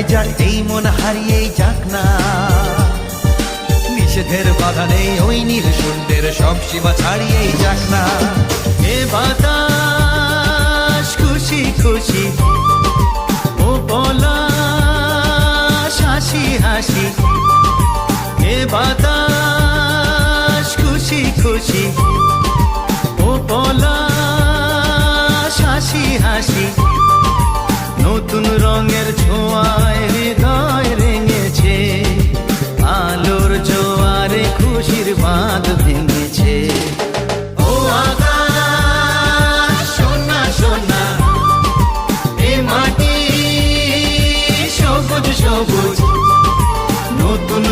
হারায় যাক, এই মন হারিয়েই যাক না। নিষেধের বাধা নেই, ওই নীল শূন্যের সব সীমা ছাড়িয়েই যাক না। এ বাতাস খুশি খুশি, ও পলাশ হাসি হাসি,